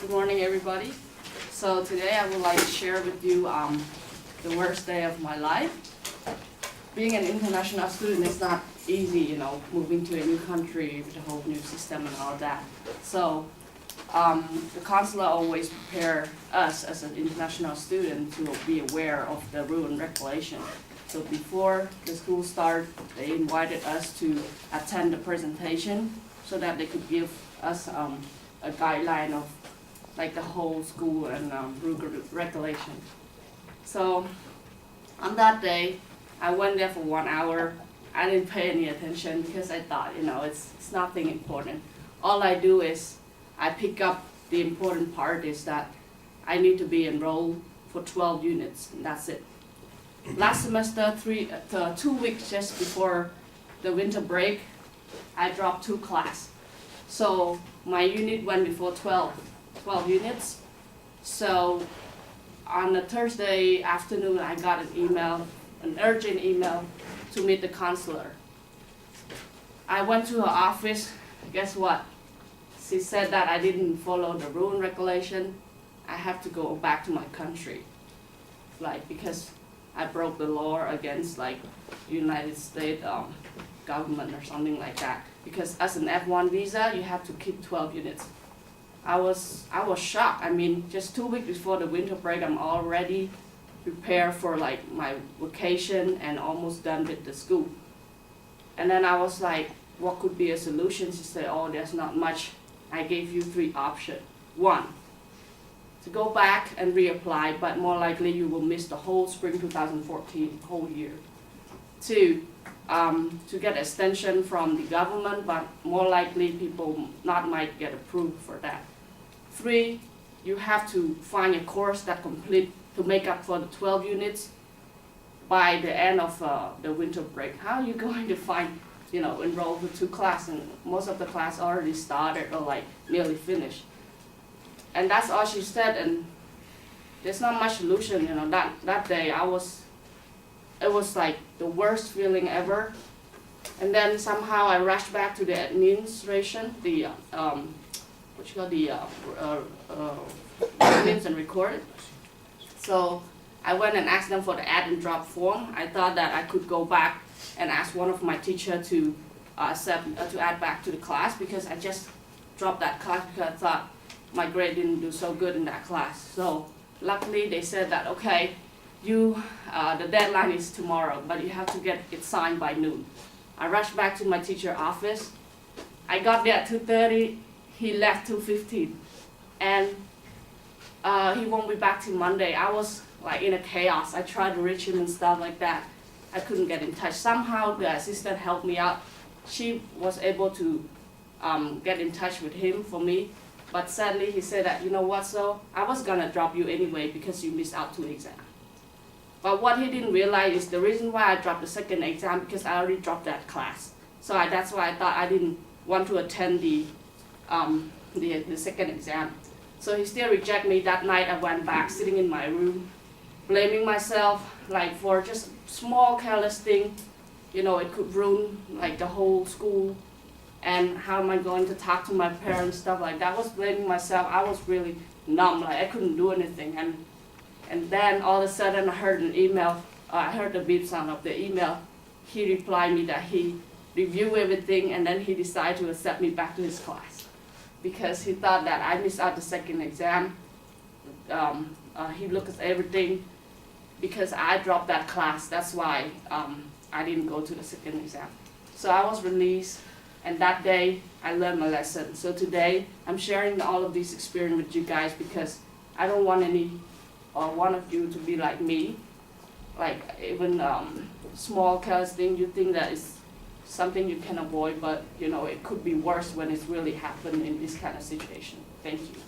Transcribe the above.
Good morning, everybody. So today I would like to share with you the worst day of my life. Being an international student is not easy, moving to a new country with a whole new system and all that. So the consular always prepare us as an international student to be aware of the rule and regulation. So before the school started, they invited us to attend the presentation so that they could give us a guideline of like the whole school and rule regulation. So on that day, I went there for 1 hour. I didn't pay any attention because I thought, it's nothing important. All I do is I pick up the important part is that I need to be enrolled for 12 units, and that's it. Last semester, 2 weeks just before the winter break, I dropped 2 classes. So my unit went before 12 units. So on a Thursday afternoon, I got an urgent email to meet the counselor. I went to her office. Guess what? She said that I didn't follow the rule and regulation. I have to go back to my country, because I broke the law against United States government or something like that. Because as an F1 visa, you have to keep 12 units. I was shocked. I mean, just 2 weeks before the winter break, I'm already prepared for my vacation and almost done with the school. And then I was like, what could be a solution? She said, oh, there's not much. I gave you 3 options. 1, to go back and reapply, but more likely you will miss the whole spring 2014 whole year. 2, to get extension from the government, but more likely people might get approved for that. 3, you have to find a course that complete to make up for the 12 units by the end of the winter break. How are you going to find, enroll for 2 classes, and most of the class already started or nearly finished. And that's all she said, and there's not much solution. That day it was like the worst feeling ever. And then somehow I rushed back to the administration, the minutes and record. So I went and asked them for the add and drop form. I thought that I could go back and ask one of my teachers to add back to the class, because I just dropped that class because I thought my grade didn't do so good in that class. So luckily they said that, okay, the deadline is tomorrow, but you have to get it signed by noon. I rushed back to my teacher's office. I got there at 2:30. He left 2:15, and he won't be back till Monday. I was in a chaos. I tried to reach him and stuff like that. I couldn't get in touch. Somehow the assistant helped me out. She was able to get in touch with him for me. But sadly, he said that, so I was gonna drop you anyway because you missed out 2 exams. But what he didn't realize is the reason why I dropped the second exam, because I already dropped that class. So that's why I thought I didn't want to attend the second exam. So he still rejected me. That night I went back, sitting in my room, blaming myself for just small careless thing. It could ruin the whole school. And how am I going to talk to my parents, stuff like that. I was blaming myself. I was really numb, I couldn't do anything. And then all of a sudden I heard an email. I heard the beep sound of the email. He replied me that he reviewed everything, and then he decided to accept me back to his class because he thought that I missed out the second exam. He looked at everything because I dropped that class. That's why I didn't go to the second exam. So I was released. And that day, I learned my lesson. So today, I'm sharing all of these experience with you guys because I don't want one of you to be like me. Even small careless thing, you think that is something you can avoid, but it could be worse when it's really happened in this kind of situation. Thank you.